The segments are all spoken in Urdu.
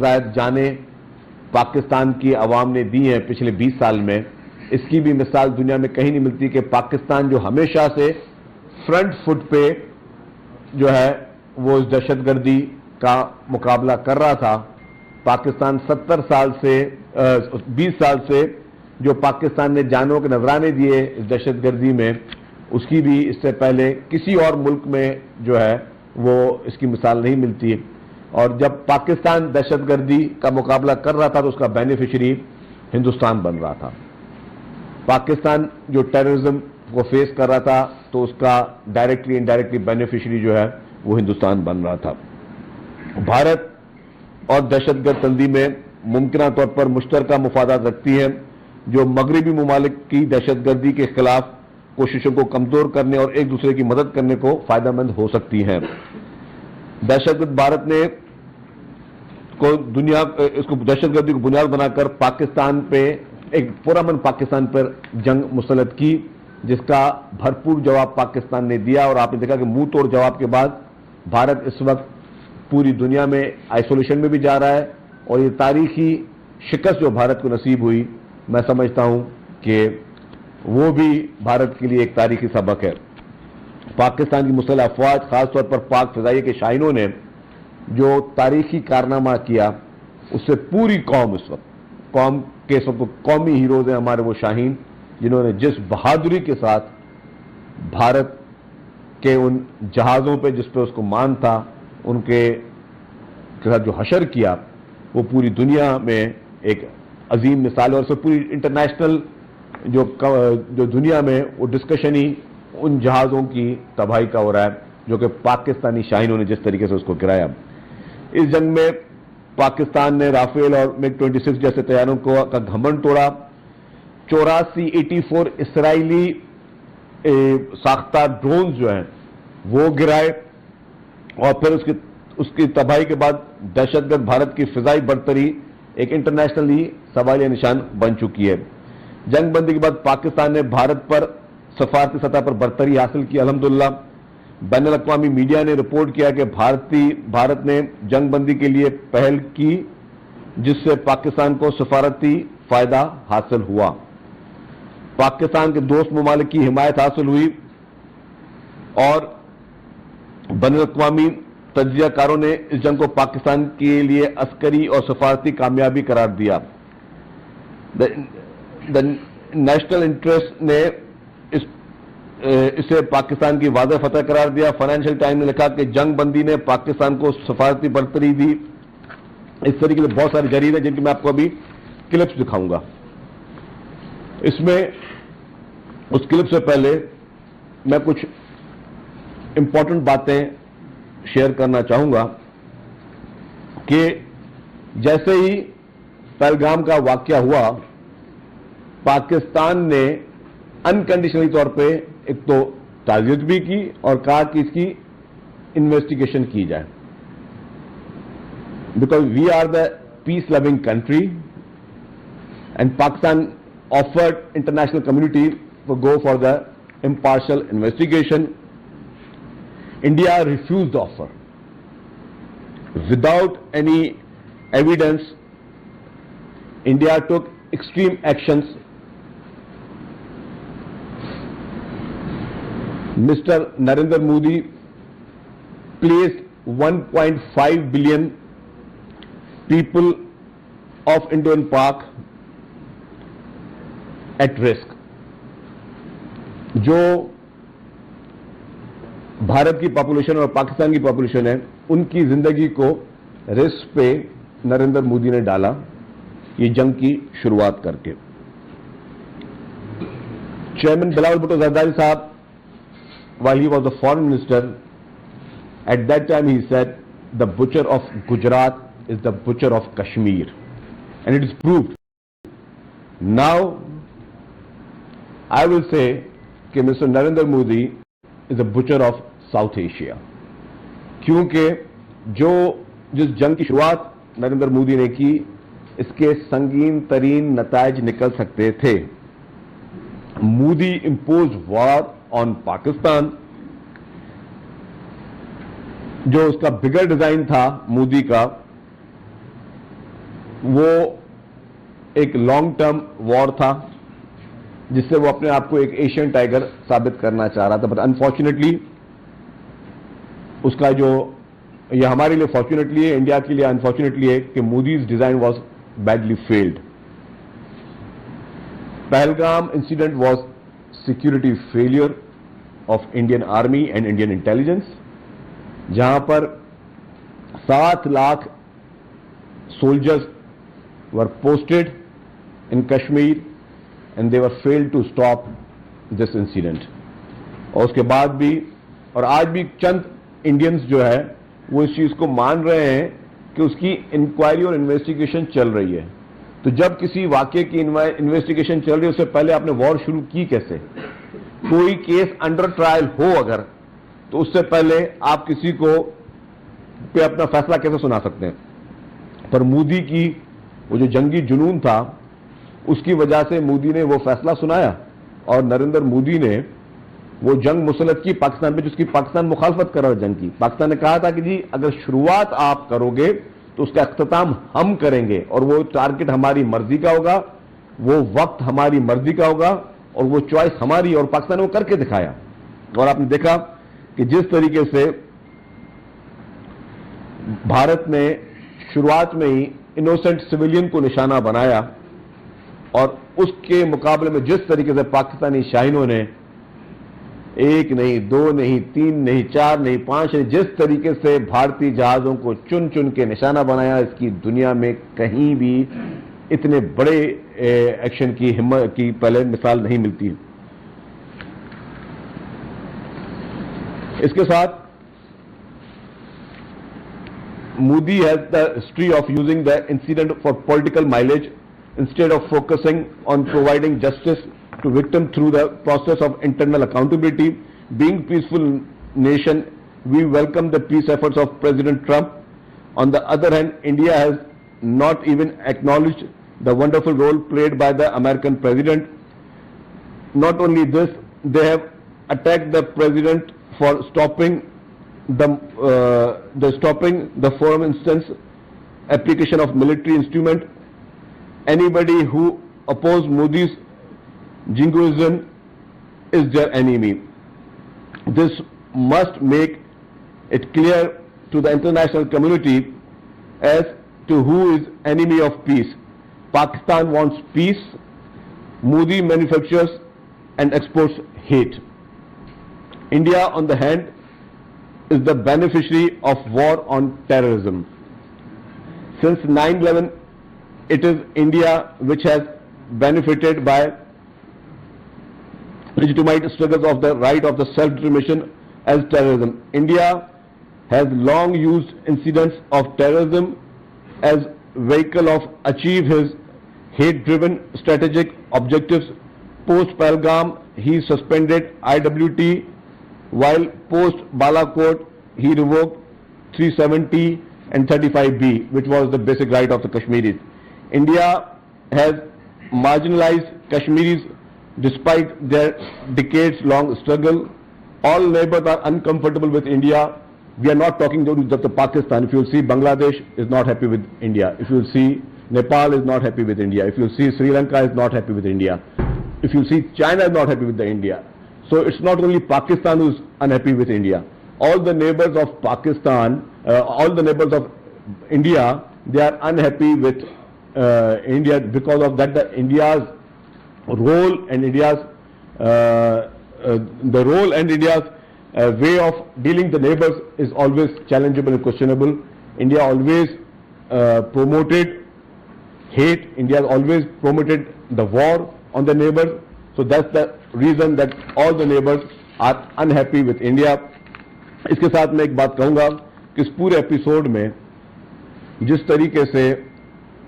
زائد جانیں پاکستان کی عوام نے دی ہیں پچھلے 20 سال میں، اس کی بھی مثال دنیا میں کہیں نہیں ملتی کہ پاکستان جو ہمیشہ سے فرنٹ فٹ پہ جو ہے وہ اس دہشت گردی کا مقابلہ کر رہا تھا. پاکستان 20 سال سے جو پاکستان نے جانوں کے نذرانے دیے اس دہشت گردی میں، اس کی بھی اس سے پہلے کسی اور ملک میں جو ہے وہ اس کی مثال نہیں ملتی. اور جب پاکستان دہشت گردی کا مقابلہ کر رہا تھا تو اس کا بینیفیشری ہندوستان بن رہا تھا. پاکستان جو ٹیررزم کو فیس کر رہا تھا تو اس کا ڈائریکٹلی انڈائریکٹلی بینیفیشری جو ہے وہ ہندوستان بن رہا تھا. بھارت اور دہشت گرد تنظیمیں ممکنہ طور پر مشترکہ مفادات رکھتی ہیں جو مغربی ممالک کی دہشت گردی کے خلاف کوششوں کو کمزور کرنے اور ایک دوسرے کی مدد کرنے کو فائدہ مند ہو سکتی ہیں. دہشت گرد بھارت نے اس کو دہشت گردی کو بنیاد بنا کر پاکستان پہ ایک پرامن پاکستان پر جنگ مسلط کی، جس کا بھرپور جواب پاکستان نے دیا. اور آپ نے دیکھا کہ منہ توڑ جواب کے بعد بھارت اس وقت پوری دنیا میں آئسولیشن میں بھی جا رہا ہے. اور یہ تاریخی شکست جو بھارت کو نصیب ہوئی، میں سمجھتا ہوں کہ وہ بھی بھارت کے لیے ایک تاریخی سبق ہے. پاکستان کی مسلح افواج، خاص طور پر پاک فضائیہ کے شاہینوں نے جو تاریخی کارنامہ کیا، اس سے پوری قوم اس وقت قومی ہیروز ہیں ہمارے وہ شاہین، جنہوں نے جس بہادری کے ساتھ بھارت کے ان جہازوں پہ جس پہ اس کو مان تھا ان کے ساتھ جو حشر کیا، وہ پوری دنیا میں ایک عظیم مثال ہے. اور اس سے پوری انٹرنیشنل جو دنیا میں وہ ڈسکشن ہی ان جہازوں کی تباہی کا ہو رہا ہے جو کہ پاکستانی شاہینوں نے جس طریقے سے اس کو گرایا. اس جنگ میں پاکستان نے رافیل اور MiG 26 جیسے طیاروں کا گھمنڈ توڑا. 84 اسرائیلی ساختہ ڈرونز جو ہیں وہ گرائے. اور پھر اس کی تباہی کے بعد دہشت گرد بھارت کی فضائی برتری ایک انٹرنیشنلی سوالیہ نشان بن چکی ہے. جنگ بندی کے بعد پاکستان نے بھارت پر سفارتی سطح پر برتری حاصل کی الحمدللہ. بین الاقوامی میڈیا نے رپورٹ کیا کہ بھارت نے جنگ بندی کے لیے پہل کی، جس سے پاکستان کو سفارتی فائدہ حاصل ہوا. پاکستان کے دوست ممالک کی حمایت حاصل ہوئی اور بین الاقوامی تجزیہ کاروں نے اس جنگ کو پاکستان کے لیے عسکری اور سفارتی کامیابی قرار دیا. نیشنل انٹرسٹ نے اسے پاکستان کی واضح فتح قرار دیا. فائنینشیل ٹائم نے لکھا کہ جنگ بندی نے پاکستان کو سفارتی برتری دی. اس طریقے سے بہت سارے جریدے ہیں جن کی میں آپ کو ابھی کلپس دکھاؤں گا. اس میں اس کلپ سے پہلے میں کچھ امپورٹنٹ باتیں شیئر کرنا چاہوں گا کہ جیسے ہی پہلگام کا واقعہ ہوا، پاکستان نے انکنڈیشنلی طور پہ ایک تو تعزیت بھی کی اور کہا کہ اس کی انویسٹیگیشن کی جائے، because we are the peace loving country and Pakistan offered international community to go for the impartial investigation. India refused the offer. Without any evidence, India took extreme actions. Mr. Narendra Modi placed 1.5 billion people of Indo and Pak at risk. جو بھارت کی پاپولیشن اور پاکستان کی پاپولیشن ہے ان کی زندگی کو رسک پہ نریندر مودی نے ڈالا یہ جنگ کی شروعات کر کے. چیئرمین بلاول بھٹو زرداری صاحب while he was the foreign minister at that time he said the butcher of Gujarat is the butcher of Kashmir, and it is proved. Now I will say کہ mister Narendra Modi is a butcher of South Asia, کیونکہ جس جنگ کی شروعات نریندر مودی نے کی اس کے سنگین ترین نتائج نکل سکتے تھے. مودی امپوزڈ وار آن پاکستان. جو اس کا بگر ڈیزائن تھا مودی کا وہ ایک لانگ ٹرم وار تھا جس سے وہ اپنے آپ کو ایک ایشین ٹائگر ثابت کرنا چاہ رہا تھا. بٹ انفارچونیٹلی اس کا جو یہ ہمارے لیے فارچونیٹلی ہے, انڈیا کے لیے انفارچونیٹلی ہے کہ Modi's design was badly field. Pahalgam incident was security failure of Indian army and Indian intelligence, جہاں پر 7 lakh soldiers were posted in Kashmir and they were failed to stop this incident. اور اس کے بعد بھی اور آج بھی چند انڈینز جو ہے وہ اس چیز کو مان رہے ہیں کہ اس کی انکوائری اور انویسٹیگیشن چل رہی ہے. تو جب کسی واقعے کی انویسٹیگیشن چل رہی ہے اس سے پہلے آپ نے وار شروع کی کیسے؟ کوئی کیس انڈر ٹرائل ہو اگر تو اس سے پہلے آپ کسی کو پہ اپنا فیصلہ کیسے سنا سکتے ہیں؟ پر مودی کی وہ جو جنگی جنون تھا اس کی وجہ سے مودی نے وہ فیصلہ سنایا, اور نریندر مودی نے وہ جنگ مسلط کی پاکستان پہ, جس کی پاکستان مخالفت کر رہا جنگ کی. پاکستان نے کہا تھا کہ جی اگر شروعات آپ کرو گے تو اس کا اختتام ہم کریں گے, اور وہ ٹارگٹ ہماری مرضی کا ہوگا, وہ وقت ہماری مرضی کا ہوگا, اور وہ چوائس ہماری, اور پاکستان نے وہ کر کے دکھایا. اور آپ نے دیکھا کہ جس طریقے سے بھارت نے شروعات میں ہی انوسنٹ سویلین کو نشانہ بنایا, اور اس کے مقابلے میں جس طریقے سے پاکستانی شاہینوں نے 1 نہیں 2 نہیں 3 نہیں 4 نہیں 5 نہیں جس طریقے سے بھارتی جہازوں کو چن چن کے نشانہ بنایا, اس کی دنیا میں کہیں بھی اتنے بڑے ایکشن کی ہمت کی پہلے مثال نہیں ملتی. اس کے ساتھ Modi has the history of using the incident for political mileage instead of focusing on providing justice to victims through the process of internal accountability. Being peaceful nation, we welcome the peace efforts of President Trump. On the other hand, India has not even acknowledged the wonderful role played by the American president. Not only this, they have attacked the president for stopping the forum instance application of military instrument. Anybody who opposes Modi's jingoism is their enemy. This must make it clear to the international community as to who is enemy of peace. Pakistan wants peace. Modi manufactures and exports hate. India, on the hand, is the beneficiary of war on terrorism. Since 9/11, it is India which has benefited by legitimate struggles of the right of the self-determination as terrorism. India has long used incidents of terrorism as vehicle of achieve his hate-driven strategic objectives. Post Pahalgam, he suspended IWT, while post Balakot he revoked 370 and 35B, which was the basic right of the Kashmiris. India has marginalized Kashmiris despite their decades-long struggle. All neighbors are uncomfortable with India. We are not talking just to Pakistan. If you see, Bangladesh is not happy with India. If you see, Nepal is not happy with India. If you see, Sri Lanka is not happy with India. If you see, China is not happy with India. So it's not only Pakistan who's unhappy with India. All the neighbors of Pakistan, all the neighbors of India, they are unhappy with India. Because of that, India's role and India's way of dealing the neighbors is always challengeable and questionable. India always promoted hate. India has always promoted the war on the neighbors. So that's the reason that all the neighbors are unhappy with India. اس کے ساتھ میں ایک بات کہوں گا کہ اس پورے ایپیسوڈ میں جس طریقے سے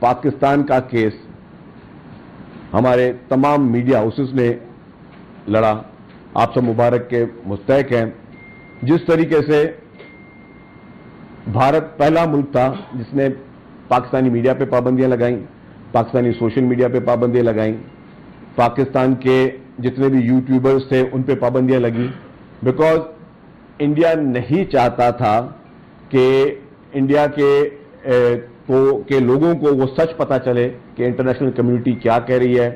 پاکستان کا کیس ہمارے تمام میڈیا ہاؤسز نے لڑا, آپ سب مبارک کے مستحق ہیں. جس طریقے سے بھارت پہلا ملک تھا جس نے پاکستانی میڈیا پہ پابندیاں لگائیں, پاکستانی سوشل میڈیا پہ پابندیاں لگائیں, پاکستان کے جتنے بھی یوٹیوبرز تھے ان پہ پابندیاں لگیں, بیکاز انڈیا نہیں چاہتا تھا کہ انڈیا کے کے لوگوں کو وہ سچ پتا چلے کہ انٹرنیشنل کمیونٹی کیا کہہ رہی ہے،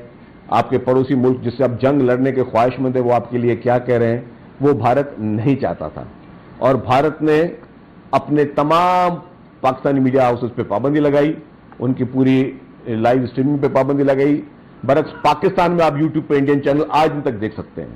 آپ کے پڑوسی ملک جس سے آپ جنگ لڑنے کے خواہش مند ہیں وہ آپ کے لیے کیا کہہ رہے ہیں، وہ بھارت نہیں چاہتا تھا. اور بھارت نے اپنے تمام پاکستانی میڈیا ہاؤسز پہ پابندی لگائی، ان کی پوری لائیو اسٹریمنگ پہ پابندی لگائی. برعکس پاکستان میں آپ یوٹیوب پہ انڈین چینل آج دن تک دیکھ سکتے ہیں.